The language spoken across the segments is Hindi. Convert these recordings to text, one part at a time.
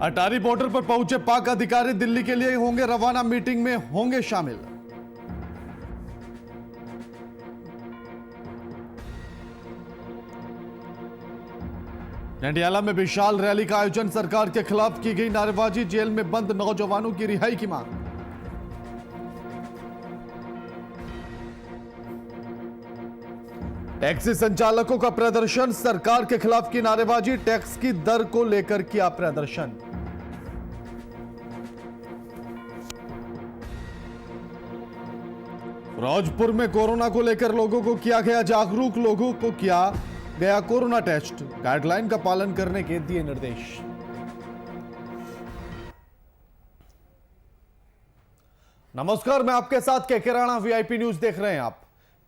अटारी बॉर्डर पर पहुंचे पाक अधिकारी दिल्ली के लिए होंगे रवाना, मीटिंग में होंगे शामिल। नडियाला में विशाल रैली का आयोजन, सरकार के खिलाफ की गई नारेबाजी, जेल में बंद नौजवानों की रिहाई की मांग। टैक्सी संचालकों का प्रदर्शन, सरकार के खिलाफ की नारेबाजी, टैक्स की दर को लेकर किया प्रदर्शन। फिरोजपुर में कोरोना को लेकर लोगों को किया गया जागरूक, लोगों को किया गया कोरोना टेस्ट, गाइडलाइन का पालन करने के दिए निर्देश। नमस्कार, मैं आपके साथ के राणा, वीआईपी न्यूज देख रहे हैं आप।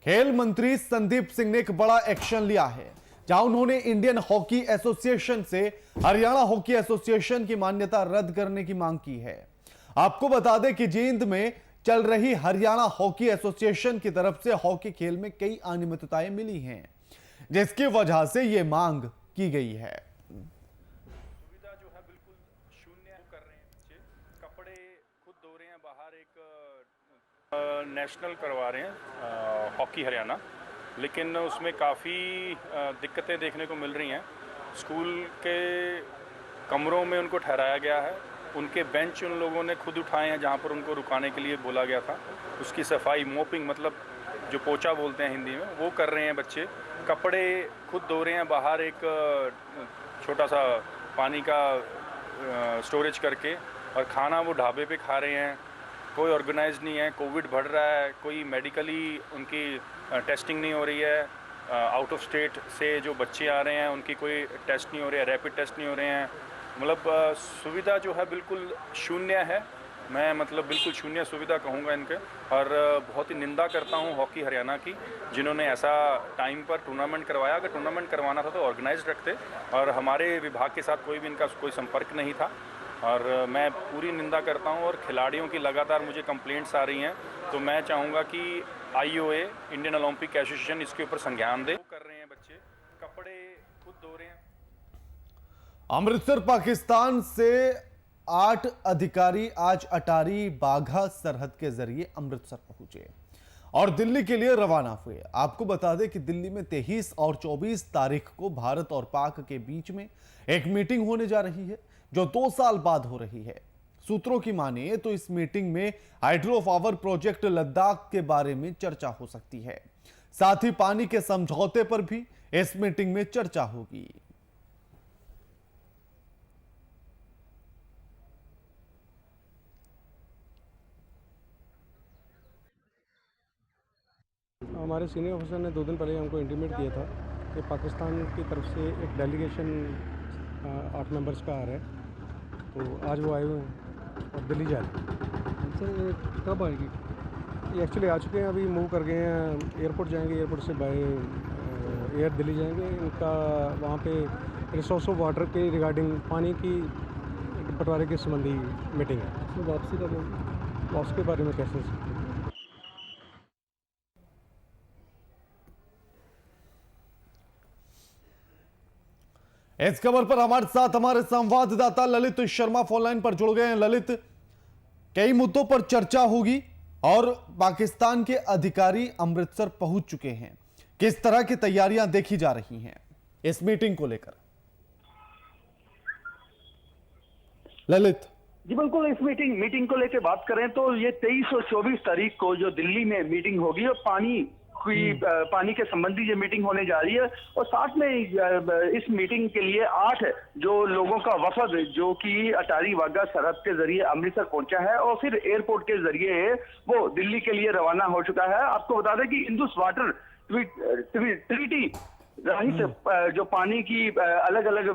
खेल मंत्री संदीप सिंह ने एक बड़ा एक्शन लिया है, जहां उन्होंने इंडियन हॉकी एसोसिएशन से हरियाणा हॉकी एसोसिएशन की मान्यता रद्द करने की मांग की है। आपको बता दें कि जींद में चल रही हरियाणा हॉकी एसोसिएशन की तरफ से हॉकी खेल में कई अनियमितताएं मिली हैं, जिसकी वजह से यह मांग की गई है। सुविधा जो है बिल्कुल शून्य कर रहे हैं बच्चे, कपड़े खुद धो रहे हैं बाहर, एक नेशनल करवा रहे हैं हॉकी हरियाणा, लेकिन उसमें काफ़ी दिक्कतें देखने को मिल रही हैं। स्कूल के कमरों में उनको ठहराया गया है, उनके बेंच उन लोगों ने खुद उठाए हैं जहाँ पर उनको रुकाने के लिए बोला गया था। उसकी सफाई, मोपिंग मतलब जो पोछा बोलते हैं हिंदी में, वो कर रहे हैं बच्चे। कपड़े खुद धो रहे हैं बाहर, एक छोटा सा पानी का स्टोरेज करके, और खाना वो ढाबे पे खा रहे हैं। कोई ऑर्गेनाइज नहीं है, कोविड बढ़ रहा है, कोई मेडिकली उनकी टेस्टिंग नहीं हो रही है। आउट ऑफ स्टेट से जो बच्चे आ रहे हैं उनकी कोई टेस्ट नहीं हो रही है, रैपिड टेस्ट नहीं हो रहे हैं। मतलब सुविधा जो है बिल्कुल शून्य है। मैं मतलब बिल्कुल शून्य सुविधा कहूँगा इनके, और बहुत ही निंदा करता हूँ हॉकी हरियाणा की, जिन्होंने ऐसा टाइम पर टूर्नामेंट करवाया। अगर टूर्नामेंट करवाना था तो ऑर्गेनाइज्ड रखते, और हमारे विभाग के साथ कोई भी इनका कोई संपर्क नहीं था। और मैं पूरी निंदा करता हूँ, और खिलाड़ियों की लगातार मुझे कंप्लेंट्स आ रही हैं, तो मैं चाहूँगा कि आईओए, इंडियन ओलंपिक एसोसिएशन, इसके ऊपर संज्ञान दे। कर रहे हैं बच्चे, कपड़े खुद धो रहे हैं। अमृतसर पाकिस्तान से 8 अधिकारी आज अटारी बाघा सरहद के जरिए अमृतसर पहुंचे और दिल्ली के लिए रवाना हुए। आपको बता दें कि दिल्ली में 23 और 24 तारीख को भारत और पाक के बीच में एक मीटिंग होने जा रही है, जो 2 साल बाद हो रही है। सूत्रों की माने तो इस मीटिंग में हाइड्रो पावर प्रोजेक्ट लद्दाख के बारे में चर्चा हो सकती है। साथ ही पानी के समझौते पर भी इस मीटिंग में चर्चा होगी। हमारे सीनियर ऑफिसर ने 2 दिन पहले हमको इंटीमेट किया था कि पाकिस्तान की तरफ से एक डेलीगेशन 8 मेंबर्स का आ रहा है, तो आज वो आए हुए हैं और दिल्ली जा रहे हैं। सर ये कब आएगी? ये एक्चुअली आ चुके हैं, अभी मूव कर गए हैं, एयरपोर्ट जाएंगे, एयरपोर्ट से बाय एयर दिल्ली जाएंगे। इनका वहाँ पे रिसोर्स ऑफ वाटर के रिगार्डिंग पानी की बंटवारे के संबंधी मीटिंग है। तो वापसी कब होगी? वापसी के बारे में कैसे? इस खबर पर हमारे साथ हमारे संवाददाता ललित शर्मा फोनलाइन पर जुड़ गए हैं। ललित, कई मुद्दों पर चर्चा होगी और पाकिस्तान के अधिकारी अमृतसर पहुंच चुके हैं। किस तरह की तैयारियां देखी जा रही हैं इस मीटिंग को लेकर? ललित जी बिल्कुल, इस मीटिंग को लेकर बात करें तो ये 23 और 24 तारीख को जो दिल्ली में मीटिंग होगी, और पानी के संबंधी ये मीटिंग होने जा रही है। और साथ में इस मीटिंग के लिए 8 जो लोगों का वफद जो कि अटारी वाघा सरहद के जरिए अमृतसर पहुंचा है और फिर एयरपोर्ट के जरिए वो दिल्ली के लिए रवाना हो चुका है। आपको बता दें कि इंडस वाटर ट्रीटी रहित जो पानी की अलग अलग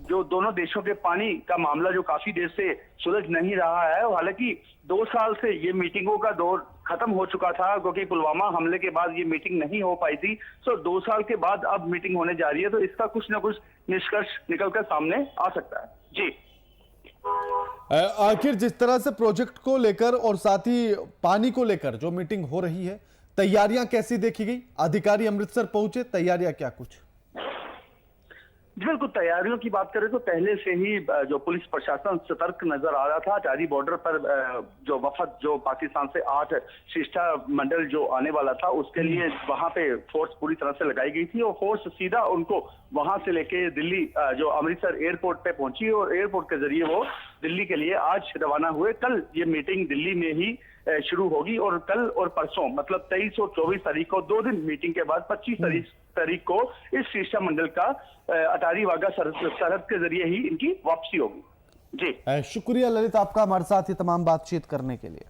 जो दोनों देशों के पानी का मामला जो काफी देर से सुलझ नहीं रहा है। हालांकि 2 साल से ये मीटिंगों का दौर खत्म हो चुका था, क्योंकि पुलवामा हमले के बाद ये मीटिंग नहीं हो पाई थी। सो 2 साल के बाद अब मीटिंग होने जा रही है, तो इसका कुछ ना कुछ निष्कर्ष निकलकर सामने आ सकता है। जी आखिर जिस तरह से प्रोजेक्ट को लेकर और साथ ही पानी को लेकर जो मीटिंग हो रही है, तैयारियां कैसी देखी गई? अधिकारी अमृतसर पहुंचे, तैयारियां क्या कुछ? बिल्कुल, तैयारियों की बात करें तो पहले से ही जो पुलिस प्रशासन सतर्क नजर आ रहा था। अटारी बॉर्डर पर जो वफद जो पाकिस्तान से 8 शिष्टमंडल जो आने वाला था, उसके लिए वहां पे फोर्स पूरी तरह से लगाई गई थी और फोर्स सीधा उनको वहां से लेके दिल्ली जो अमृतसर एयरपोर्ट पे पहुंची और एयरपोर्ट के जरिए वो दिल्ली के लिए आज रवाना हुए। कल ये मीटिंग दिल्ली में ही शुरू होगी और कल और परसों मतलब 23 और 24 तारीख को 2 दिन मीटिंग के बाद 25 तारीख को इस शिष्टमंडल का अटारी वाघा सरहद के जरिए ही इनकी वापसी होगी। जी शुक्रिया ललित आपका हमारे साथ ये तमाम बातचीत करने के लिए।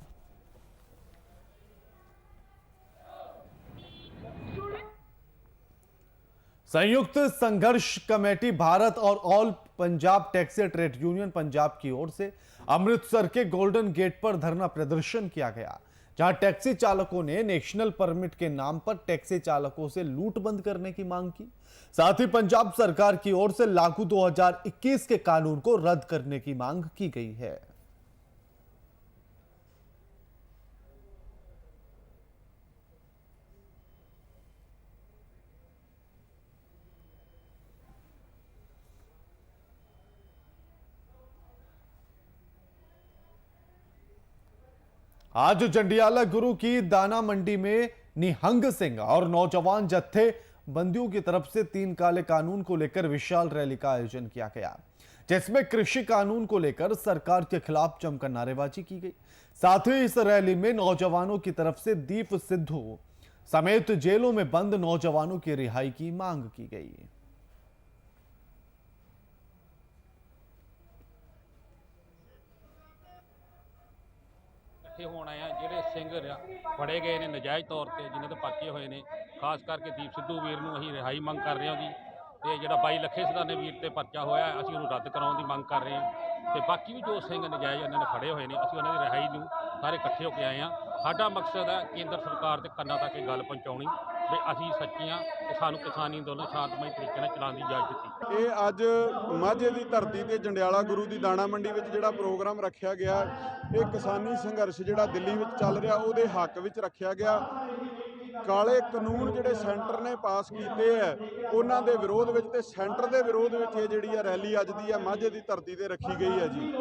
संयुक्त संघर्ष कमेटी भारत और all Punjab taxi trade union Punjab की ओर से अमृतसर के गोल्डन गेट पर धरना प्रदर्शन किया गया, जहां टैक्सी चालकों ने नेशनल परमिट के नाम पर टैक्सी चालकों से लूट बंद करने की मांग की। साथ ही पंजाब सरकार की ओर से लागू 2021 के कानून को रद्द करने की मांग की गई है। आज जंडियाला गुरु की दाना मंडी में निहंग सिंह और नौजवान जत्थेबंदियों की तरफ से 3 काले कानून को लेकर विशाल रैली का आयोजन किया गया, जिसमें कृषि कानून को लेकर सरकार के खिलाफ जमकर नारेबाजी की गई। साथ ही इस रैली में नौजवानों की तरफ से दीप सिद्धू समेत जेलों में बंद नौजवानों की रिहाई की मांग की गई। होना है ਜਿਹੜੇ ਸਿੰਘ ਫੜੇ ਗਏ ਨੇ ਨਜਾਇਜ਼ ਤੌਰ ਤੇ, ਜਿਨ੍ਹਾਂ ਦੇ ਪਰਚੇ ਹੋਏ ਨੇ, ਖਾਸ ਕਰਕੇ ਦੀਪ ਸਿੱਧੂ ਵੀਰ ਨੂੰ ਅਸੀਂ ਰਿਹਾਈ ਮੰਗ ਕਰ ਰਹੇ ਹਾਂ ਜੀ। ਤੇ ਜਿਹੜਾ 22 ਲੱਖੇ ਸਦਾਨੇ ਵੀਰ ਤੇ ਪਰਚਾ ਹੋਇਆ, ਅਸੀਂ ਉਹਨੂੰ ਰੱਦ ਕਰਾਉਣ ਦੀ ਮੰਗ ਕਰ ਰਹੇ ਹਾਂ। ਤੇ ਬਾਕੀ ਵੀ ਜੋ ਸਿੰਘ ਨਜਾਇਜ਼ ਇਹਨਾਂ ਨੇ ਫੜੇ ਹੋਏ ਨੇ, ਅਸੀਂ ਉਹਨਾਂ ਦੀ ਰਿਹਾਈ ਨੂੰ ਸਾਰੇ ਇਕੱਠੇ ਹੋ ਕੇ ਆਏ ਹਾਂ। ਸਾਡਾ ਮਕਸਦ ਹੈ ਕੇਂਦਰ ਸਰਕਾਰ ਦੇ ਕੰਨਾਂ ਤੱਕ ਇਹ ਗੱਲ ਪਹੁੰਚਾਉਣੀ ਵੀ ਅਸੀਂ ਸੱਚੇ ਹਾਂ ਤੇ ਸਾਨੂੰ ਕਿਸਾਨੀ ਅੰਦੋਲਨ ਸ਼ਾਂਤਮਈ ਤਰੀਕੇ ਨਾਲ ਚਲਾਉਣ ਦੀ ਇਜਾਜ਼ਤ ਦਿੱਤੀ। ਇਹ ਅੱਜ ਮਾਝੇ ਦੀ ਧਰਤੀ ਤੇ ਜੰਡਿਆਲਾ ਗੁਰੂ ਦੀ ਦਾਣਾ ਮੰਡੀ ਵਿੱਚ ਜਿਹੜਾ ਪ੍ਰੋਗਰਾਮ ਰੱਖਿਆ ਗਿਆ, ਇਹ ਕਿਸਾਨੀ ਸੰਘਰਸ਼ ਜਿਹੜਾ ਦਿੱਲੀ ਵਿੱਚ ਚੱਲ ਰਿਹਾ ਉਹਦੇ ਹੱਕ ਵਿੱਚ ਰੱਖਿਆ ਗਿਆ। ਕਾਲੇ ਕਾਨੂੰਨ ਜਿਹੜੇ ਸੈਂਟਰ ਨੇ ਪਾਸ ਕੀਤੇ ਹੈ ਉਹਨਾਂ ਦੇ ਵਿਰੋਧ ਵਿੱਚ ਤੇ ਸੈਂਟਰ ਦੇ ਵਿਰੋਧ ਵਿੱਚ ਇਹ ਜਿਹੜੀ ਆ ਰੈਲੀ ਅੱਜ ਦੀ ਆ ਮਾਝੇ ਦੀ ਧਰਤੀ ਤੇ ਰੱਖੀ ਗਈ ਹੈ ਜੀ।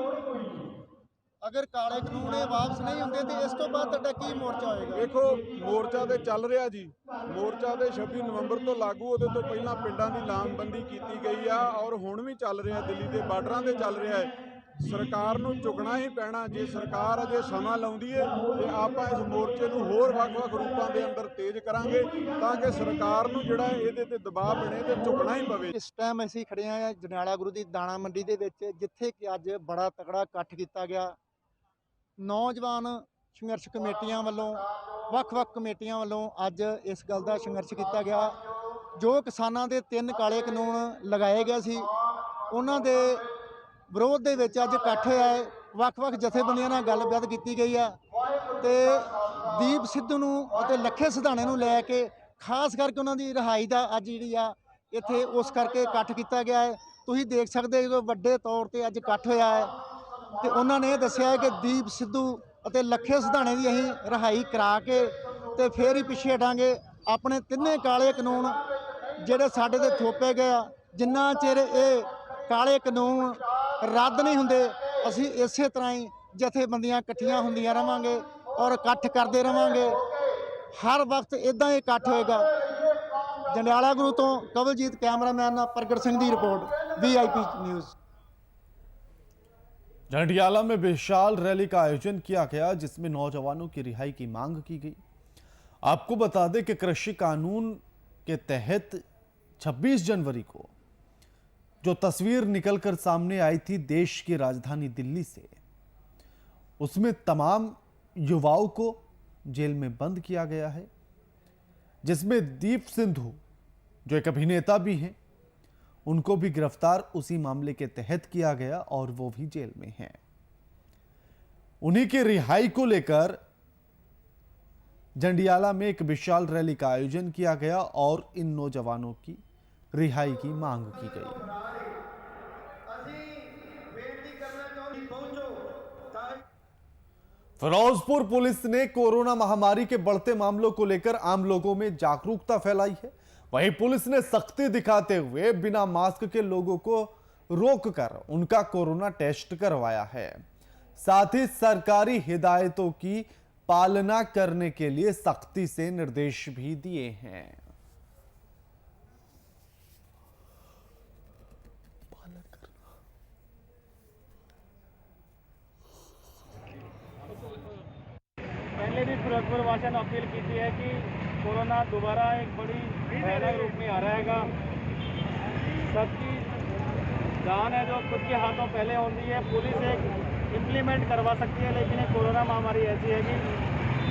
ਅਗਰ ਕਾਲੇ ਕਾਨੂੰਨ ਇਹ ਵਾਪਸ ਨਹੀਂ ਹੁੰਦੇ ਤੇ ਇਸ ਤੋਂ ਬਾਅਦ ਤੁਹਾਡਾ ਕੀ ਮੋਰਚਾ ਹੋਏਗਾ? ਦੇਖੋ ਮੋਰਚਾ ਤੇ ਚੱਲ ਰਿਹਾ ਜੀ, ਮੋਰਚਾ ਤੇ 26 ਨਵੰਬਰ ਤੋਂ ਲਾਗੂ, ਉਹਦੇ ਤੋਂ ਪਹਿਲਾਂ ਪਿੰਡਾਂ ਦੀ ਲਾਮਬੰਦੀ ਕੀਤੀ ਗਈ ਆ ਔਰ ਹੁਣ ਵੀ ਚੱਲ ਰਿਹਾ, ਦਿੱਲੀ ਦੇ ਬਾਰਡਰਾਂ ਤੇ ਚੱਲ ਰਿਹਾ ਹੈ। ਸਰਕਾਰ ਨੂੰ ਝੁਕਣਾ ਹੀ ਪੈਣਾ। ਜੇ ਸਰਕਾਰ ਅਜੇ ਸਮਾਂ ਲਾਉਂਦੀ ਹੈ ਤੇ ਆਪਾਂ ਇਸ ਮੋਰਚੇ ਨੂੰ ਹੋਰ ਵੱਖ-ਵੱਖ ਰੂਪਾਂ ਦੇ ਅੰਦਰ ਤੇਜ਼ ਕਰਾਂਗੇ ਤਾਂ ਕਿ ਸਰਕਾਰ ਨੂੰ ਜਿਹੜਾ ਇਹਦੇ ਤੇ ਦਬਾਅ ਬਣੇ ਤੇ ਝੁਕਣਾ ਹੀ ਪਵੇ। ਇਸ ਟਾਈਮ ਅਸੀਂ ਖੜੇ ਆ ਜੰਡਿਆਲਾ ਗੁਰੂ ਦੀ ਦਾਣਾ ਮੰਡੀ ਦੇ ਵਿੱਚ, ਜਿੱਥੇ ਕਿ ਅੱਜ ਬੜਾ ਤਕੜਾ ਇਕੱਠ ਕੀਤਾ ਗਿਆ। ਨੌਜਵਾਨ ਸੰਘਰਸ਼ ਕਮੇਟੀਆਂ ਵੱਲੋਂ, ਵੱਖ-ਵੱਖ ਕਮੇਟੀਆਂ ਵੱਲੋਂ ਅੱਜ ਇਸ ਗੱਲ ਦਾ ਸੰਘਰਸ਼ ਕੀਤਾ ਗਿਆ। ਜੋ ਕਿਸਾਨਾਂ ਦੇ 3 ਕਾਲੇ ਕਾਨੂੰਨ ਲਗਾਏ ਗਏ ਸੀ, ਉਹਨਾਂ ਦੇ ਵਿਰੋਧ ਦੇ ਵਿੱਚ ਅੱਜ ਇਕੱਠ ਹੋਇਆ ਹੈ। ਵੱਖ-ਵੱਖ ਜਥੇਬੰਦੀਆਂ ਨਾਲ ਗੱਲਬਾਤ ਕੀਤੀ ਗਈ ਹੈ ਤੇ ਦੀਪ ਸਿੱਧੂ ਨੂੰ ਅਤੇ ਲੱਖੇ ਸਿਧਾਣੇ ਨੂੰ ਲੈ ਕੇ ਖਾਸ ਕਰਕੇ ਉਹਨਾਂ ਦੀ ਰਿਹਾਈ ਦਾ ਅੱਜ ਜਿਹੜੀ ਆ ਇੱਥੇ ਉਸ ਕਰਕੇ ਇਕੱਠ ਕੀਤਾ ਗਿਆ ਹੈ। ਤੁਸੀਂ ਦੇਖ ਸਕਦੇ ਹੋ ਵੱਡੇ ਤੌਰ ਤੇ ਅੱਜ ਇਕੱਠ ਹੋਇਆ ਹੈ ਤੇ ਉਹਨਾਂ ਨੇ ਇਹ ਦੱਸਿਆ ਹੈ ਕਿ ਦੀਪ ਸਿੱਧੂ ਅਤੇ ਲੱਖੇ ਸਿਧਾਣੇ ਦੀ ਅਸੀਂ ਰਿਹਾਈ ਕਰਾ ਕੇ ਤੇ ਫੇਰ ਹੀ ਪਿੱਛੇ ਹਟਾਂਗੇ। ਆਪਣੇ 3 ਕਾਲੇ ਕਾਨੂੰਨ ਜਿਹੜੇ ਸਾਡੇ ਤੇ ਥੋਪੇ ਗਏ ਆ, ਜਿੰਨਾ ਚਿਰ ਇਹ ਕਾਲੇ ਕਾਨੂੰਨ ਰੱਦ ਨਹੀਂ ਹੁੰਦੇ, ਅਸੀਂ ਇਸੇ ਤਰ੍ਹਾਂ ਹੀ ਜਥੇਬੰਦੀਆਂ ਇਕੱਠੀਆਂ ਹੁੰਦੀਆਂ ਰਵਾਂਗੇ ਔਰ ਇਕੱਠ ਕਰਦੇ ਰਵਾਂਗੇ। ਹਰ ਵਕਤ ਇਦਾਂ ਹੀ ਇਕੱਠ ਹੋਏਗਾ। ਜੰਡਿਆਲਾ ਗੁਰੂ ਤੋਂ ਕਵਲਜੀਤ ਕੈਮਰਾਮੈਨ ਪ੍ਰਗਟ ਸਿੰਘ ਦੀ ਰਿਪੋर्ट, VIP न्यूज़। जंडियाला में विशाल रैली का आयोजन किया गया, जिसमें नौजवानों की रिहाई की मांग की गई। आपको बता दें कि कृषि कानून के तहत 26 जनवरी को जो तस्वीर निकलकर सामने आई थी देश की राजधानी दिल्ली से, उसमें तमाम युवाओं को जेल में बंद किया गया है, जिसमें दीप सिद्धू जो एक अभिनेता भी हैं, उनको भी गिरफ्तार उसी मामले के तहत किया गया और वो भी जेल में हैं। उन्हीं की रिहाई को लेकर जंडियाला में एक विशाल रैली का आयोजन किया गया और इन नौजवानों की रिहाई की मांग की गई। फिरोजपुर पुलिस ने कोरोना महामारी के बढ़ते मामलों को लेकर आम लोगों में जागरूकता फैलाई है। वहीं पुलिस ने सख्ती दिखाते हुए बिना मास्क के लोगों को रोककर उनका कोरोना टेस्ट करवाया है। साथ ही सरकारी हिदायतों की पालना करने के लिए सख्ती से निर्देश भी दिए हैं। पहले भी फिरोजपुर वासियों ने अपील की थी है कि कोरोना दोबारा एक बड़ी भयानक रूप में आ रहेगा। सबकी जान है जो खुद के हाथों पहले होती है। पुलिस एक इम्प्लीमेंट करवा सकती है, लेकिन एक कोरोना महामारी ऐसी है कि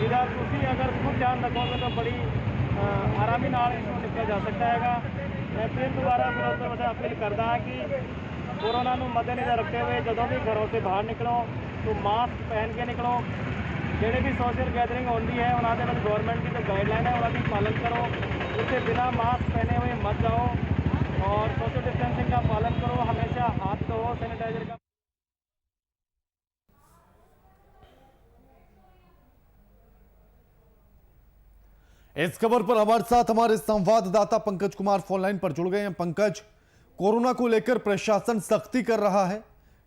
इधर ਤੁਸੀਂ अगर खुद ध्यान रखोगे तो बड़ी आरामी नाल इसको निपटा जा सकता है। मैं फिर दोबारा फिरोजपुर वासियों से अपील करता हाँ कि कोरोना ਨੂੰ मद्देनजर रखते हुए ਜਦੋਂ भी घरों से बाहर निकलो तो मास्क पहन के निकलो। ਜਿਹੜੇ भी सोशल गैदरिंग होती है उन्होंने ਵਿੱਚ गवर्नमेंट की जो गाइडलाइन है उनका पालन करो। उससे बिना मास्क पहने हुए मत जाओ और सोशल डिस्टेंसिंग का पालन करो। हमेशा हाथ धो, सैनिटाइजर का इस खबर पर हमारे साथ हमारे संवाददाता पंकज कुमार फोन लाइन पर जुड़ गए हैं। पंकज, कोरोना को लेकर प्रशासन सख्ती कर रहा है,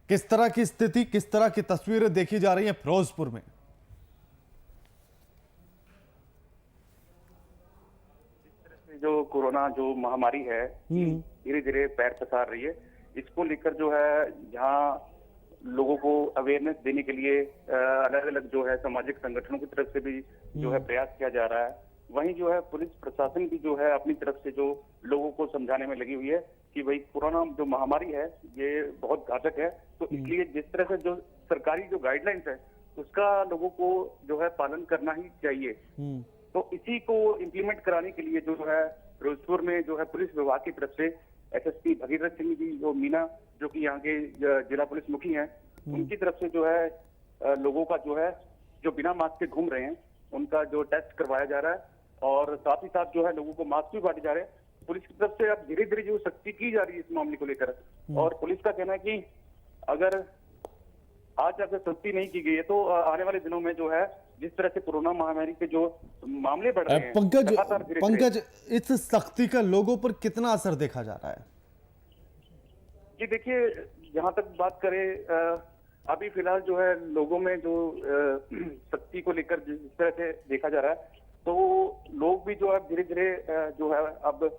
किस तरह की स्थिति, किस तरह की तस्वीरें देखी जा रही हैं फिरोजपुर में? जो कोरोना जो महामारी है धीरे धीरे पैर पसार रही है। इसको लेकर जो है जहाँ लोगों को अवेयरनेस देने के लिए अलग अलग जो है सामाजिक संगठनों की तरफ से भी जो है प्रयास किया जा रहा है, वहीं जो है पुलिस प्रशासन भी जो है अपनी तरफ से जो लोगों को समझाने में लगी हुई है कि भाई कोरोना जो महामारी है ये बहुत घातक है। तो इसलिए जिस तरह से जो सरकारी जो गाइडलाइंस है उसका लोगों को जो है पालन करना ही चाहिए। तो इसी को इम्प्लीमेंट कराने के लिए जो है फिरोजपुर में जो है पुलिस विभाग की तरफ से एसएसपी भगीरथ सिंह जी जो मीना जो कि यहाँ के जिला पुलिस मुखी हैं, उनकी तरफ से जो है लोगों का जो है जो बिना मास्क के घूम रहे हैं उनका जो टेस्ट करवाया जा रहा है और साथ ही साथ जो है लोगों को मास्क भी बांटे जा रहे हैं। पुलिस की तरफ से अब धीरे धीरे जो सख्ती की जा रही है इस मामले को लेकर, और पुलिस का कहना है कि अगर आज अगर सख्ती नहीं की गई है तो आने वाले दिनों में जो है जिस तरह से कोरोना महामारी के जो मामले बढ़ रहे हैं पंकज, इस सख्ती का लोगों पर कितना असर देखा जा रहा है? जी देखिए, जहां तक बात करें अभी फिलहाल जो है लोगों में जो सख्ती को लेकर जिस तरह से देखा जा रहा है तो लोग भी जो है धीरे धीरे जो है अब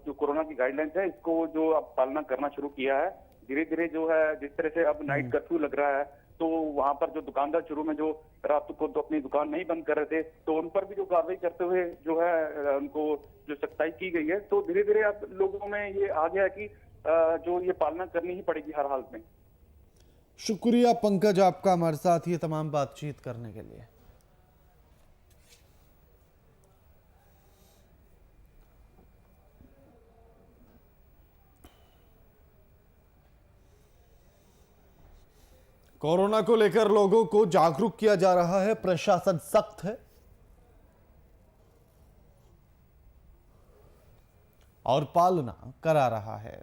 जो कोरोना की गाइडलाइंस है इसको जो अब पालना करना शुरू किया है। धीरे धीरे जो है जिस तरह से अब नाइट कर्फ्यू लग रहा है तो वहां पर जो दुकानदार शुरू में जो रात को तो अपनी दुकान नहीं बंद कर रहे थे तो उन पर भी जो कार्रवाई करते हुए जो है उनको जो सख्ताई की गई है। तो धीरे धीरे अब लोगों में ये आ गया है कि जो ये पालना करनी ही पड़ेगी हर हाल में। शुक्रिया पंकज आपका हमारे साथ ये तमाम बातचीत करने के लिए। कोरोना को लेकर लोगों को जागरूक किया जा रहा है, प्रशासन सख्त है और पालना करा रहा है।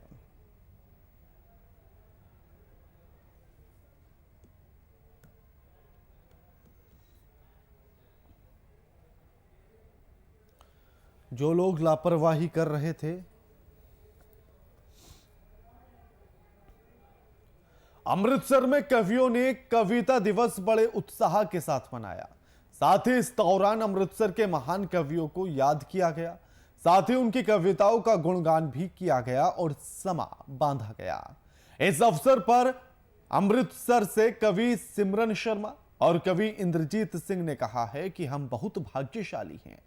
जो लोग लापरवाही कर रहे थे, अमृतसर में कवियों ने कविता दिवस बड़े उत्साह के साथ मनाया। साथ ही इस दौरान अमृतसर के महान कवियों को याद किया गया, साथ ही उनकी कविताओं का गुणगान भी किया गया और समा बांधा गया। इस अवसर पर अमृतसर से कवि सिमरन शर्मा और कवि इंद्रजीत सिंह ने कहा है कि हम बहुत भाग्यशाली हैं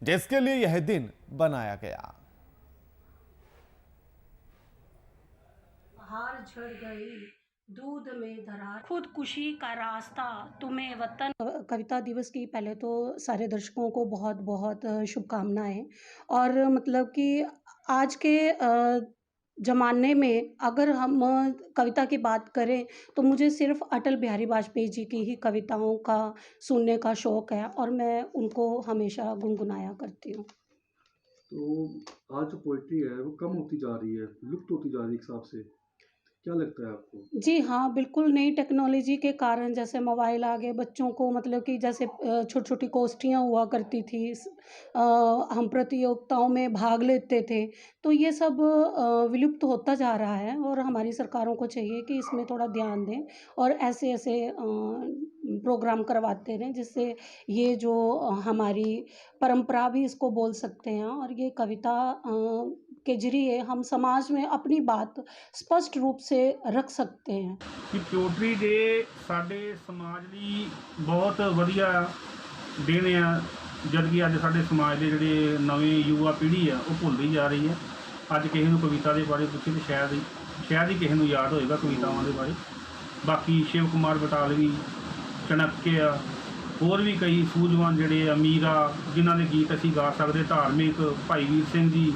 जिसके लिए यह दिन बनाया गया। हार झड़ गई दूध में धरा खुदकुशी का रास्ता तुम्हें वतन। कविता दिवस की पहले तो सारे दर्शकों को बहुत बहुत शुभकामनाएं। और मतलब कि आज के ज़माने में अगर हम कविता की बात करें तो मुझे सिर्फ अटल बिहारी वाजपेयी जी की ही कविताओं का सुनने का शौक़ है और मैं उनको हमेशा गुनगुनाया करती हूँ। तो आज जो पोइट्री है वो कम होती जा रही है, लुप्त होती जा रही है एक हिसाब से। क्या लगता है आपको? जी हाँ, बिल्कुल नई टेक्नोलॉजी के कारण जैसे मोबाइल आ गए, बच्चों को मतलब कि जैसे छोटी-छोटी गोष्ठियाँ हुआ करती थी हम प्रतियोगिताओं में भाग लेते थे, तो ये सब विलुप्त होता जा रहा है और हमारी सरकारों को चाहिए कि इसमें थोड़ा ध्यान दें और ऐसे-ऐसे प्रोग्राम करवाते रहें, जिससे ये जो हमारी परंपरा भी इसको बोल सकते हैं और ये कविता के ज़रिए हम समाज में अपनी बात स्पष्ट रूप से रख सकते हैं। ਕਿ ਪਿਓਟਰੀ ਦੇ ਸਾਡੇ ਸਮਾਜ ਲਈ ਬਹੁਤ ਵਧੀਆ ਦੇਣ ਆ, ਜਦ ਕਿ ਅੱਜ ਸਾਡੇ ਸਮਾਜ ਦੇ ਜਿਹੜੇ ਨਵੇਂ ਯੁਵਾ ਪੀੜ੍ਹੀ ਆ ਉਹ ਭੁੱਲਦੀ ਜਾ ਰਹੀ ਹੈ। ਅੱਜ ਕਿਸੇ ਨੂੰ ਕਵਿਤਾ ਦੇ ਬਾਰੇ ਪੁੱਛੇ ਤਾਂ ਸ਼ਾਇਦ ਹੀ ਕਿਸੇ ਨੂੰ ਯਾਦ ਹੋਏਗਾ ਕਵਿਤਾਵਾਂ ਦੇ ਬਾਰੇ। ਬਾਕੀ ਸ਼ਿਵ ਕੁਮਾਰ ਬਟਾਲਵੀ, ਚਣੱਕੇ ਆ, ਹੋਰ ਵੀ ਕਈ ਸੂਝਵਾਨ ਜਿਹੜੇ ਆ, ਮੀਰਾ, ਜਿਨ੍ਹਾਂ ਦੇ ਗੀਤ ਅਸੀਂ ਗਾ ਸਕਦੇ, ਧਾਰਮਿਕ ਭਾਈ ਵੀਰ ਸਿੰਘ ਜੀ,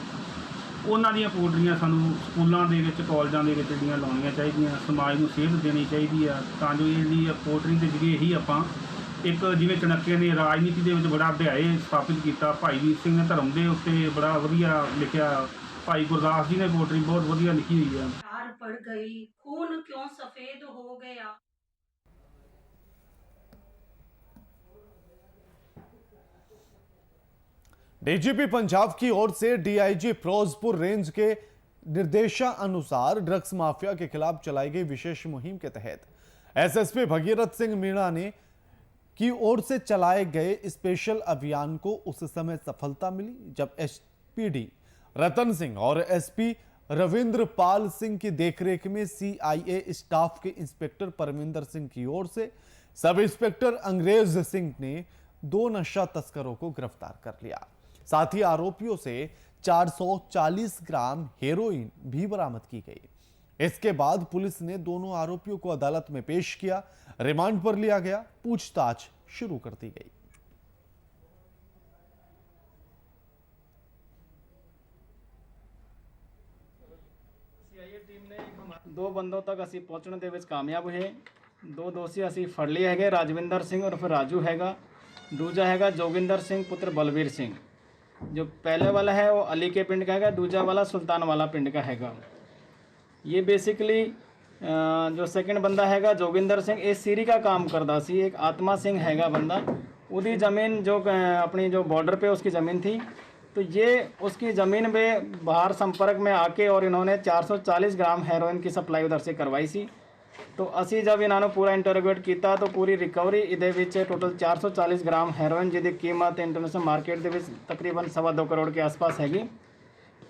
ਉਹਨਾਂ ਦੀਆਂ ਪੋਟਰੀਆਂ ਸਾਨੂੰ ਸਕੂਲਾਂ ਦੇ ਵਿੱਚ, ਕਾਲਜਾਂ ਦੇ ਵਿੱਚ ਜਿਹੜੀਆਂ ਲਾਉਣੀਆਂ ਚਾਹੀਦੀਆਂ, ਸਮਾਜ ਨੂੰ ਸੇਧ ਦੇਣੀ ਚਾਹੀਦੀ ਆ, ਤਾਂ ਜੋ ਇਹ ਜਿਹੜੀ ਪੋਟਰੀ ਦੇ ਜ਼ਰੀਏ ਹੀ ਆਪਾਂ ਇੱਕ, ਜਿਵੇਂ ਚਣੱਕੇ ਨੇ ਰਾਜਨੀਤੀ ਦੇ ਵਿੱਚ ਬੜਾ ਅਧਿਆਏ ਸਥਾਪਿਤ ਕੀਤਾ, ਭਾਈ ਵੀਰ ਸਿੰਘ ਨੇ ਧਰਮ ਦੇ ਉੱਤੇ ਬੜਾ ਵਧੀਆ ਲਿਖਿਆ, ਭਾਈ ਗੁਰਦਾਸ ਜੀ ਨੇ ਪੋਟਰੀ ਬਹੁਤ ਵਧੀਆ ਲਿਖੀ ਹੋਈ ਆ। प्यार बढ़ गई, खून क्यों सफेद हो गया। डीजीपी पंजाब की ओर से डीआईजी फिरोजपुर रेंज के निर्देशानुसार ड्रग्स माफिया के खिलाफ चलाई गई विशेष मुहिम के तहत एसएसपी भगीरथ सिंह मीणा ने की ओर से चलाए गए स्पेशल अभियान को उस समय सफलता मिली जब एसपीडी रतन सिंह और एसपी रविंद्र पाल सिंह की देखरेख में सीआईए स्टाफ के इंस्पेक्टर परमिंदर सिंह की ओर से सब इंस्पेक्टर अंग्रेज सिंह ने 2 नशा तस्करों को गिरफ्तार कर लिया। साथ ही आरोपियों से 440 ग्राम हेरोइन भी बरामद की गई। इसके बाद पुलिस ने दोनों आरोपियों को अदालत में पेश किया, रिमांड पर लिया गया, पूछताछ शुरू कर दी गई। दो बंदों तक ਅਸੀਂ ਪਹੁੰਚਣ ਦੇ ਵਿੱਚ ਕਾਮਯਾਬ ਹੋਏ। ਦੋ ਦੋਸ਼ੀ ਅਸੀਂ ਫੜ ਲਏ ਹੈਗੇ, ਰਾਜਵਿੰਦਰ ਸਿੰਘ और फिर राजू हैगा, दूजा हैगा जोगिंदर सिंह पुत्र बलवीर सिंह। जो पहले वाला है वो अली के पिंड का हैगा, दूजा वाला सुल्तान वाला पिंड का हैगा। ये बेसिकली जो सेकंड बंदा हैगा जोगिंदर सिंह, ये सीरी का काम करता सी। एक आत्मा सिंह हैगा बंदा, उसकी ज़मीन जो अपनी जो बॉर्डर पे उसकी ज़मीन थी, तो ये उसकी ज़मीन में बाहर संपर्क में आके और इन्होंने 440 ग्राम हेरोइन की सप्लाई उधर से करवाई सी। तो असी जब इन्होंने पूरा इंटरोगेट किया तो पूरी रिकवरी ये टोटल 440 ग्राम हेरोइन जिसकी कीमत इंटरनेशनल मार्केट के तकरीबन 2.25 करोड़ के आसपास हैगी।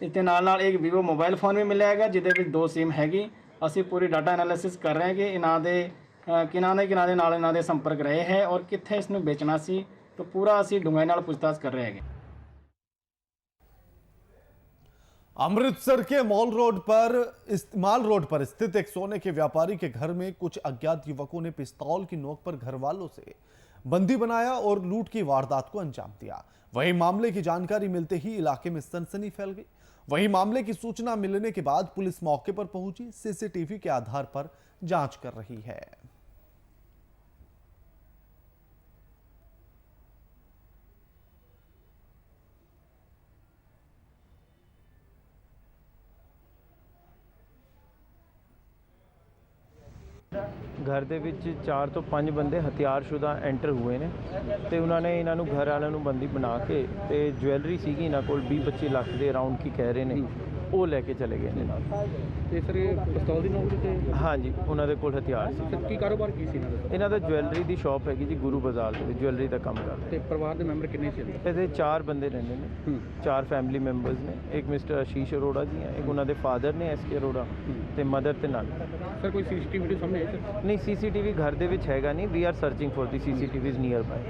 इसके नाल एक वीवो मोबाइल फोन भी मिले है जिसके 2 सिम हैगी। असी पूरी डाटा एनालिसिस कर रहे हैं कि इन्हों के संपर्क रहे हैं और कितने इसनू बेचना सी, तो पूरा असी डूंघाई नाल पूछताछ कर रहे हैं। अमृतसर के माल रोड पर स्थित एक सोने के व्यापारी के घर में कुछ अज्ञात युवकों ने पिस्तौल की नोक पर घर वालों से बंदी बनाया और लूट की वारदात को अंजाम दिया। वहीं मामले की जानकारी मिलते ही इलाके में सनसनी फैल गई। वहीं मामले की सूचना मिलने के बाद पुलिस मौके पर पहुंची, सीसीटीवी के आधार पर जांच कर रही है। घर ਦੇ ਵਿੱਚ 4 ਤੋਂ 5 ਬੰਦੇ ਹਥਿਆਰਸ਼ੁਦਾ ਐਂਟਰ ਹੋਏ ਨੇ ਤੇ ਉਹਨਾਂ ਨੇ ਇਹਨਾਂ ਨੂੰ ਘਰ ਵਾਲਿਆਂ ਨੂੰ ਬੰਦੀ ਬਣਾ ਕੇ ਤੇ ਜੁਐਲਰੀ ਸੀਗੀ ਇਹਨਾਂ ਕੋਲ 20-25 ਲੱਖ ਦੇ ਅਰਾਊਂਡ ਕੀ ਕਹਿ ਰਹੇ ਨੇ, ਉਹ ਲੈ ਕੇ ਚਲੇ ਗਏ ਨੇ ਨਾਲ। ਤੇ ਸਰ ਇਹ ਪਿਸਤੌਲ ਦੀ ਨੋਕ ਤੇ ਹਾਂਜੀ, ਉਹਨਾਂ ਦੇ ਕੋਲ ਹਥਿਆਰ ਸੀ। ਕੀ ਕਾਰੋਬਾਰ ਕੀ ਸੀ ਇਹਨਾਂ ਦਾ? ਇਹਨਾਂ ਦਾ ਜੁਐਲਰੀ ਦੀ ਸ਼ਾਪ ਹੈਗੀ ਜੀ, ਗੁਰੂ ਬਾਜ਼ਾਰ ਦੇ ਵਿੱਚ ਜੁਐਲਰੀ ਦਾ ਕੰਮ ਕਰਦੇ। ਤੇ ਪਰਿਵਾਰ ਦੇ ਮੈਂਬਰ ਕਿੰਨੇ ਸੀ? ਇਹਦੇ 4 ਬੰਦੇ ਰਹਿੰਦੇ ਨੇ, 4 ਫੈਮਿਲੀ ਮੈਂਬਰਸ ਨੇ। ਇੱਕ ਮਿਸਟਰ ਆਸ਼ੀਸ਼ ਅਰੋੜਾ ਜੀ ਹੈ, ਇੱਕ ਉਹਨਾਂ ਦੇ ਫਾਦਰ ਨੇ ਐਸਕੇ ਅਰੋੜਾ ਤੇ ਮਦਰ ਤੇ ਨਾਲ। ਸਰ ਕੋਈ ਸੀਸੀਟੀਵੀ ਸਾਹਮਣੇ ਆਈ ਸਰ? ਨਹੀਂ, ਸੀਸੀਟੀਵੀ ਘਰ ਦੇ ਵਿੱਚ ਹੈਗਾ ਨਹੀਂ। We are searching for the CCTVs near ਬਾਈ।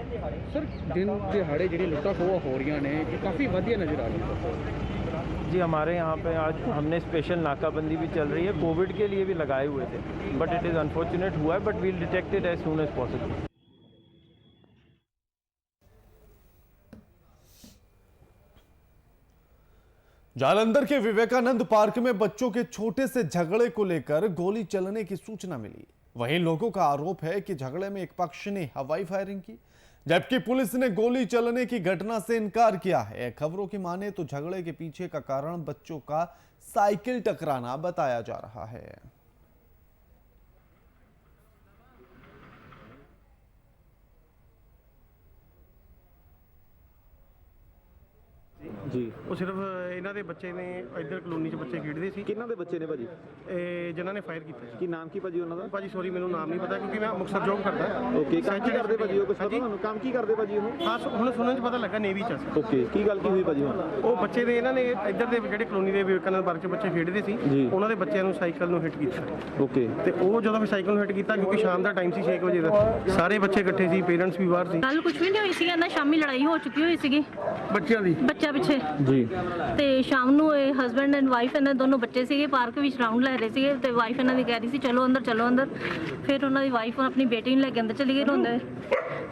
ਸਰ ਦਿਨ ਦਿਹਾੜੇ ਜਿਹੜੀ ਲੁੱਟਾਂ ਖੋਹਾਂ ਹੋ ਰਹੀਆਂ ਨੇ ਇਹ ਕਾफ़ी ਵਧੀਆ नज़र आ रही है जी। हमारे यहाँ पे आज हमने स्पेशल नाकाबंदी भी चल रही है, कोविड के लिए भी लगाए हुए थे, बट इट इज़ अनफॉर्चुनेट हुआ है, but we'll detect it as soon as possible. Jalandhar के विवेकानंद पार्क में बच्चों के छोटे से झगड़े को लेकर गोली चलने की सूचना मिली। वहीं लोगों का आरोप है कि झगड़े में एक पक्ष ने हवाई फायरिंग की, जबकि पुलिस ने गोली चलने की घटना से इनकार किया है। खबरों की माने तो झगड़े के पीछे का कारण बच्चों का साइकिल टकराना बताया जा रहा है। ਜੀ ਉਹ ਸਿਰਫ ਇਹਨਾਂ ਦੇ ਬੱਚੇ ਨੇ ਇੱਧਰ ਕਲੋਨੀ 'ਚ ਬੱਚੇ ਖੇਡਦੇ ਸੀ। ਕਿਹਨਾਂ ਦੇ ਬੱਚੇ ਨੇ ਭਾਜੀ? ਇਹ ਜਿਨ੍ਹਾਂ ਨੇ ਫਾਇਰ ਕੀਤਾ ਸੀ। ਕੀ ਨਾਮ ਕੀ ਭਾਜੀ ਉਹਨਾਂ ਦਾ? ਭਾਜੀ ਸੌਰੀ ਮੈਨੂੰ ਨਾਮ ਨਹੀਂ ਪਤਾ ਕਿਉਂਕਿ ਮੈਂ ਮੁਕਤਸਰ ਜੋਬ ਕਰਦਾ। ਓਕੇ, ਕੰਮ ਕੀ ਕਰਦੇ ਭਾਜੀ ਉਹ? ਕੁਛ ਪਤਾ ਤੁਹਾਨੂੰ ਕੰਮ ਕੀ ਕਰਦੇ ਭਾਜੀ ਉਹ? ਹਾਂ ਹੁਣ ਸੁਣਨ 'ਚ ਪਤਾ ਲੱਗਾ ਨੇਵੀ 'ਚ ਸੀ। ਓਕੇ, ਕੀ ਗੱਲ ਕੀ ਹੋਈ ਭਾਜੀ ਹੁਣ? ਉਹ ਬੱਚੇ ਦੇ ਇਹਨਾਂ ਨੇ ਇੱਧਰ ਦੇ ਜਿਹੜੇ ਕਲੋਨੀ ਦੇ ਵਿਵੇਕਾਨੰਦ ਪਾਰਕ 'ਚ ਬੱਚੇ ਖੇਡਦੇ ਸੀ, ਉਹਨਾਂ ਦੇ ਬੱਚਿਆਂ ਨੂੰ ਸਾਈਕਲ ਨੂੰ ਹਿੱਟ ਕੀਤਾ। ਓਕੇ, ਤੇ ਉਹ ਜਦੋਂ ਵੀ ਸਾਈਕਲ ਨੂੰ ਹਿੱਟ ਕੀਤਾ ਕਿਉਂਕਿ ਸ਼ਾਮ ਦਾ ਟਾਈਮ ਸੀ 6 ਵਜੇ ਦਾ, ਸਾਰੇ ਬੱਚੇ ਇਕੱਠੇ ਸੀ, ਪੇਰੈਂਟਸ ਵੀ ਬਾਹਰ ਸੀ। ਕੱਲ ਕੁਝ ਵੀ ਨਹੀਂ ਹੋਈ ਸੀ ਨਾ, ਸ਼ਾਮੀ ਲੜਾਈ ਹੋ ਚੁੱਕੀ ਹੋਈ ਸੀਗੀ ਬੱਚਿਆਂ ਦੀ, ਬੱਚਾ ਪਿੱਛੇ ਜੀ। ਤੇ ਸ਼ਾਮ ਨੂੰ ਇਹ ਹਸਬੈਂਡ ਐਂਡ ਵਾਈਫ ਇਹਨਾਂ ਦੋਨੋਂ ਬੱਚੇ ਸੀਗੇ ਪਾਰਕ ਵਿੱਚ ਰਾਉਂਡ ਲੈ ਰਹੇ ਸੀਗੇ ਤੇ ਵਾਈਫ ਇਹਨਾਂ ਦੀ ਕਹਿ ਰਹੀ ਸੀ ਚਲੋ ਅੰਦਰ ਚਲੋ ਅੰਦਰ। ਫਿਰ ਉਹਨਾਂ ਦੀ ਵਾਈਫ ਆਪਣੀ ਬੇਟੀ ਨੂੰ ਲੈ ਕੇ ਅੰਦਰ ਚਲੀ ਗਈ ਰੋਂਦੇ,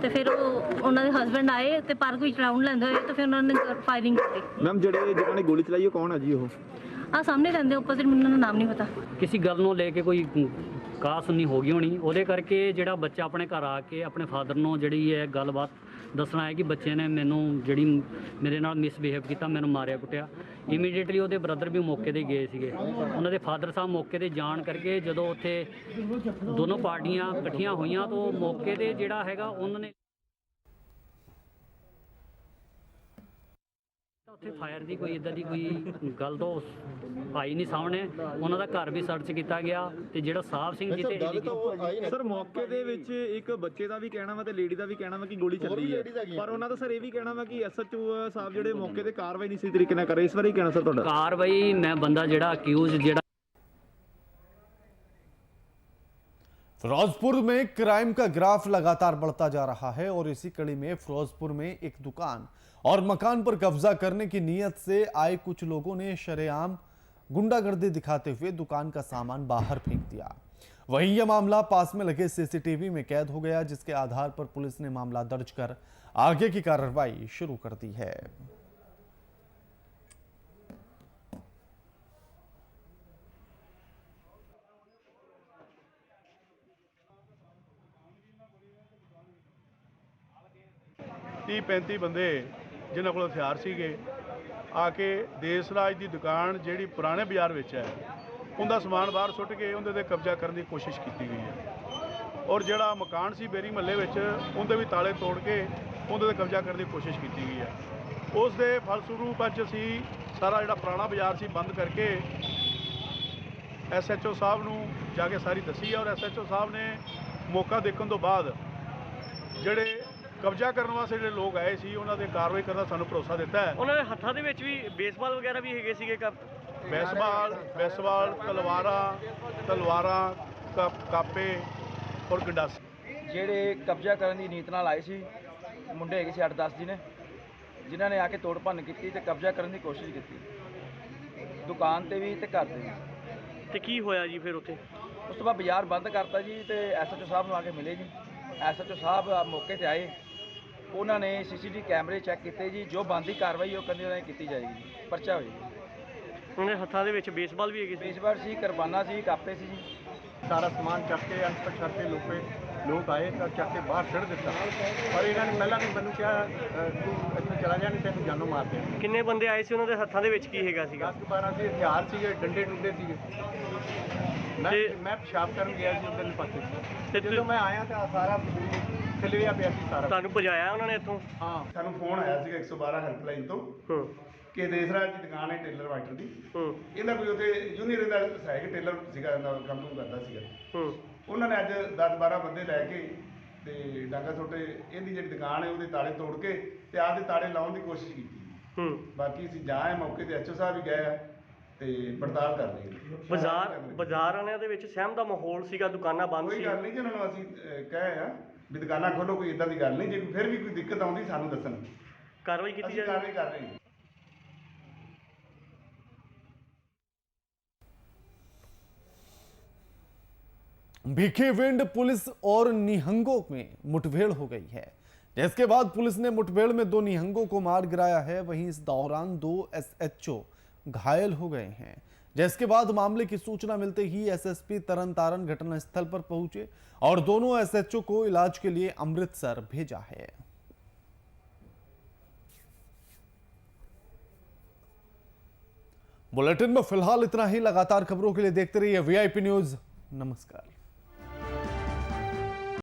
ਤੇ ਫਿਰ ਉਹਨਾਂ ਦੇ ਹਸਬੈਂਡ ਆਏ ਤੇ ਪਾਰਕ ਵਿੱਚ ਰਾਉਂਡ ਲੈਂਦੇ ਹੋਏ ਤੇ ਫਿਰ ਉਹਨਾਂ ਨੇ ਫਾਇਰਿੰਗ ਕੀਤੀ। ਮੈਮ ਜਿਨ੍ਹਾਂ ਨੇ ਗੋਲੀ ਚਲਾਈ ਉਹ ਕੌਣ ਹੈ ਜੀ? ਉਹ ਆ ਸਾਹਮਣੇ ਰਹਿੰਦੇ ਆਪੋਜ਼ਿਟ, ਮੈਨੂੰ ਉਹਨਾਂ ਦਾ ਨਾਮ ਨਹੀਂ ਪਤਾ। ਕਿਸੇ ਗੱਲ ਨੂੰ ਲੈ ਕੇ ਕੋਈ ਕਾਹ ਸੁਣੀ ਹੋ ਗਈ ਹੋਣੀ, ਉਹਦੇ ਕਰਕੇ ਜਿਹੜਾ ਬੱਚਾ ਆਪਣੇ ਘਰ ਆ ਕੇ ਆਪਣੇ ਫਾਦਰ ਨੂੰ ਜਿਹੜੀ ਹੈ ਗੱਲਬਾਤ ਦੱਸਣਾ ਹੈ ਕਿ ਬੱਚੇ ਨੇ ਮੈਨੂੰ ਜਿਹੜੀ ਮੇਰੇ ਨਾਲ ਮਿਸਬਿਹੇਵ ਕੀਤਾ, ਮੈਨੂੰ ਮਾਰਿਆ ਕੁੱਟਿਆ। ਇਮੀਡੀਏਟਲੀ ਉਹਦੇ ਬ੍ਰਦਰ ਵੀ ਮੌਕੇ 'ਤੇ ਗਏ ਸੀਗੇ, ਉਹਨਾਂ ਦੇ ਫਾਦਰ ਸਾਹਿਬ ਮੌਕੇ 'ਤੇ ਜਾਣ ਕਰਕੇ ਜਦੋਂ ਉੱਥੇ ਦੋਨੋਂ ਪਾਰਟੀਆਂ ਇਕੱਠੀਆਂ ਹੋਈਆਂ ਤਾਂ ਮੌਕੇ 'ਤੇ ਜਿਹੜਾ ਹੈਗਾ ਉਹਨਾਂ ਨੇ ਉੱਥੇ ਫਾਇਰ ਦੀ ਕੋਈ ਇੱਦਾਂ ਦੀ ਕੋਈ ਗੱਲ ਤਾਂ ਆਈ ਨਹੀਂ ਸਾਹਮਣੇ। ਉਹਨਾਂ ਦਾ ਘਰ ਵੀ ਸਰਚ ਕੀਤਾ ਗਿਆ ਤੇ ਜਿਹੜਾ ਸਾਹਿਬ ਸਿੰਘ ਜੀ ਤੇ ਸਰ ਮੌਕੇ ਦੇ ਵਿੱਚ ਇੱਕ ਬੱਚੇ ਦਾ ਵੀ ਕਹਿਣਾ ਵਾ ਤੇ ਲੇਡੀ ਦਾ ਵੀ ਕਹਿਣਾ ਵਾ ਕਿ ਗੋਲੀ ਚੱਲੀ ਹੈ, ਪਰ ਉਹਨਾਂ ਦਾ ਸਰ ਇਹ ਵੀ ਕਹਿਣਾ ਵਾ ਕਿ ਐਸਐਚਓ ਸਾਹਿਬ ਜਿਹੜੇ ਮੌਕੇ ਤੇ ਕਾਰਵਾਈ ਨਹੀਂ ਸਹੀ ਤਰੀਕੇ ਨਾਲ ਕਰ ਰਹੇ। ਇਸ ਬਾਰੇ ਕਹਿਣਾ ਸਰ ਤੁਹਾਡਾ? ਕਾਰਵਾਈ ਮੈਂ ਬੰਦਾ ਜਿਹੜਾ ਅਕਿਊਜ਼ ਜਿਹੜਾ फिरोजपुर में क्राइम का ग्राफ लगातार बढ़ता जा रहा है और इसी कड़ी में फिरोजपुर में एक दुकान और मकान पर कब्जा करने की नीयत से आए कुछ लोगों ने शरेआम गुंडागर्दी दिखाते हुए दुकान का सामान बाहर फेंक दिया। वहीं यह मामला पास में लगे सीसीटीवी में कैद हो गया, जिसके आधार पर पुलिस ने मामला दर्ज कर आगे की कार्रवाई शुरू कर दी है। तीह 35 ਬੰਦੇ ਜਿਨ੍ਹਾਂ ਕੋਲ ਹਥਿਆਰ ਸੀਗੇ ਆ ਕੇ ਦੇਸ ਰਾਜ ਦੀ ਦੁਕਾਨ ਜਿਹੜੀ ਪੁਰਾਣੇ ਬਾਜ਼ਾਰ ਵਿੱਚ ਹੈ ਉਹਦਾ ਸਮਾਨ ਬਾਹਰ ਸੁੱਟ ਕੇ ਉਹਦੇ ਤੇ ਕਬਜ਼ਾ ਕਰਨ ਦੀ ਕੋਸ਼ਿਸ਼ ਕੀਤੀ ਗਈ ਹੈ। ਔਰ ਜਿਹੜਾ ਮਕਾਨ ਸੀ ਬੇਰੀ ਮਹੱਲੇ ਵਿੱਚ ਉਹਦੇ ਵੀ ਤਾਲੇ ਤੋੜ ਕੇ ਉਹਦੇ ਤੇ ਕਬਜ਼ਾ ਕਰਨ ਦੀ ਕੋਸ਼ਿਸ਼ ਕੀਤੀ ਗਈ ਹੈ। ਉਸ ਦੇ ਫਲਸਰੂਪ ਅੱਜ ਅਸੀਂ ਸਾਰਾ ਜਿਹੜਾ ਪੁਰਾਣਾ ਬਾਜ਼ਾਰ ਸੀ ਬੰਦ ਕਰਕੇ ਐਸਐਚਓ ਸਾਹਿਬ ਨੂੰ ਜਾ ਕੇ ਸਾਰੀ ਦੱਸੀ ਹੈ ਔਰ ਐਸਐਚਓ ਸਾਹਿਬ ਨੇ ਮੌਕਾ ਦੇਖਣ ਤੋਂ ਬਾਅਦ ਜਿਹੜੇ ਕਬਜ਼ਾ ਕਰਨ ਵਾਸਤੇ ਜਿਹੜੇ ਲੋਕ ਆਏ ਸੀ ਉਹਨਾਂ ਦੇ ਕਾਰਵਾਈ ਕਰਨ ਦਾ ਸਾਨੂੰ ਭਰੋਸਾ ਦਿੱਤਾ ਹੈ। ਉਹਨਾਂ ਦੇ ਹੱਥਾਂ ਦੇ ਵਿੱਚ ਵੀ ਬੇਸਬਾਲ ਵਗੈਰਾ ਵੀ ਹੈਗੇ ਸੀਗੇ। ਬੈਸਬਾਲ ਤਲਵਾਰਾਂ ਕਾਪੇ ਔਰ ਗੰਡਾਸੇ ਜਿਹੜੇ ਕਬਜ਼ਾ ਕਰਨ ਦੀ ਨੀਤ ਨਾਲ ਆਏ ਸੀ ਮੁੰਡੇ ਹੈਗੇ ਸੀ 8-10 ਜੀ ਨੇ, ਜਿਨ੍ਹਾਂ ਨੇ ਆ ਕੇ ਤੋੜ ਭੰਨ ਕੀਤੀ ਤੇ ਕਬਜ਼ਾ ਕਰਨ ਦੀ ਕੋਸ਼ਿਸ਼ ਕੀਤੀ ਦੁਕਾਨ ਤੇ ਵੀ ਤੇ ਘਰ ਤੇ ਵੀ। ਤੇ ਕੀ ਹੋਇਆ ਜੀ ਫਿਰ ਉੱਥੇ? ਉਸ ਤੋਂ ਬਾਅਦ ਬਾਜ਼ਾਰ ਬੰਦ ਕਰਤਾ ਜੀ ਤੇ ਐਸਐਚਓ ਸਾਹਿਬ ਨੂੰ ਆ ਕੇ ਮਿਲੇ ਜੀ। ਐਸਐਚਓ ਸਾਹਿਬ ਮੌਕੇ ਤੇ ਆਏ, ਉਹਨਾਂ ਨੇ ਸੀਸੀਟੀਵੀ ਕੈਮਰੇ ਚੈੱਕ ਕੀਤੇ ਜੀ, ਜੋ ਬਣਦੀ ਕਾਰਵਾਈ ਉਹ ਕਹਿੰਦੇ ਉਹਨਾਂ ਨੇ ਕੀਤੀ ਜਾਏਗੀ ਜੀ, ਪਰਚਾ ਹੋਏਗਾ। ਉਹਨਾਂ ਦੇ ਹੱਥਾਂ ਦੇ ਵਿੱਚ ਬੇਸਬਾਲ ਵੀ ਹੈਗੇ ਸੀ? ਬੇਸਬਾਲ ਸੀ, ਕਿਰਪਾਨਾਂ ਸੀ, ਕਾਪੇ ਸੀ ਜੀ। ਸਾਰਾ ਸਮਾਨ ਚੱਕ ਕੇ ਅਣਪਛਾਤੇ ਲੋਕ ਆਏ ਤਾਂ ਚੱਕ ਕੇ ਬਾਹਰ ਛੱਡ ਦਿੱਤਾ, ਪਰ ਇਹਨਾਂ ਨੇ ਪਹਿਲਾਂ ਵੀ ਮੈਨੂੰ ਕਿਹਾ ਤੂੰ ਇੱਥੇ ਚਲਾ ਜਾ ਨਹੀਂ ਤੈਨੂੰ ਜਾਨੋਂ ਮਾਰ ਦੇਣਗੇ। ਕਿੰਨੇ ਬੰਦੇ ਆਏ ਸੀ? ਉਹਨਾਂ ਦੇ ਹੱਥਾਂ ਦੇ ਵਿੱਚ ਕੀ ਹੈਗਾ ਸੀਗਾ? 10-12 ਸੀ ਹਥਿਆਰ ਸੀਗੇ, ਡੰਡੇ ਡੁੰਡੇ ਸੀਗੇ। ਮੈਂ ਪਿਸ਼ਾਬ ਕਰਨ ਗਿਆ ਸੀ ਉਧਰਲੇ ਪਾਸੇ, ਤੇ ਜਦੋਂ ਮੈਂ ਆਇਆ ਤਾਂ ਸਾਰਾ ਖਿਲਰਿਆ ਪਿਆ ਸੀ ਸਾਰਾ। ਤੁਹਾਨੂੰ ਭਜਾਇਆ ਉਹਨਾਂ ਨੇ ਇੱਥੋਂ? ਹਾਂ, ਸਾਨੂੰ ਫੋਨ ਆਇਆ ਸੀਗਾ 112 ਹੈਲਪਲਾਈਨ ਤੋਂ ਕਿ ਦੇਸਰਾਜ ਦੀ ਦੁਕਾਨ ਹੈ ਟੇਲਰ ਵਾਈਟਰ ਦੀ, ਇਹਦਾ ਕੋਈ ਉੱਥੇ ਜੂਨੀਅਰ ਦਾ ਹੈ ਕਿ ਟੇਲਰ ਸੀਗਾ, ਇਹਦਾ ਕੰਮ ਕਰਦਾ ਸੀਗਾ। ਉਹਨਾਂ ਨੇ ਅੱਜ 10-12 ਬੰਦੇ ਲੈ ਕੇ ਤੇ ਡਾਂਗਾ ਛੋਟੇ ਇਹਦੀ ਜਿਹੜੀ ਦੁਕਾਨ ਹੈ ਉਹਦੇ ਤਾਲੇ ਤੋੜ ਕੇ ਤੇ ਆਪਦੇ ਤਾਲੇ ਲਾਉਣ ਦੀ ਕੋਸ਼ਿਸ਼ ਕੀਤੀ। ਬਾਕੀ ਅਸੀਂ ਜਾ ਆਏ ਮੌਕੇ ਤੇ, ਐਚਓ ਸਾਹਿਬ ਵੀ ਗਏ ਆ ਤੇ ਪੜਤਾਲ ਕਰ ਰਹੇ ਬਾਜ਼ਾਰ ਵਾਲਿਆਂ ਦੇ ਵਿੱਚ ਸਹਿਮ ਦਾ ਮਾਹੌਲ ਸੀਗਾ, ਦੁਕਾਨਾਂ ਬੰਦ ਸੀ? ਕੋਈ ਗੱਲ ਨਹੀਂ ਜੀ, ਉਹਨਾਂ ਨੂੰ ਅਸੀਂ ਕਹੇ ਆ ਵੀ ਦੁਕਾਨਾਂ ਖੋਲੋ, ਕੋਈ ਇਦਾਂ ਦੀ ਗੱਲ ਨਹੀਂ। ਜੇ ਫਿਰ ਵੀ ਕੋਈ ਦਿੱਕਤ ਆਉਂਦੀ ਸਾਨੂੰ ਦੱਸਣ, ਕਾਰਵਾਈ ਕੀਤੀ ਜਾਏ। ਕਾਰਵਾਈ ਕਰ ਰਹੇ ਹਾਂ। भिखेविंड पुलिस और निहंगों में मुठभेड़ हो गई है, जिसके बाद पुलिस ने मुठभेड़ में 2 निहंगों को मार गिराया है। वहीं इस दौरान 2 एसएचओ घायल हो गए हैं, जिसके बाद मामले की सूचना मिलते ही एसएसपी तरन तारण घटनास्थल पर पहुंचे और दोनों एसएचओ को इलाज के लिए अमृतसर भेजा है। बुलेटिन में फिलहाल इतना ही। लगातार खबरों के लिए देखते रहिए वीआईपी न्यूज। नमस्कार।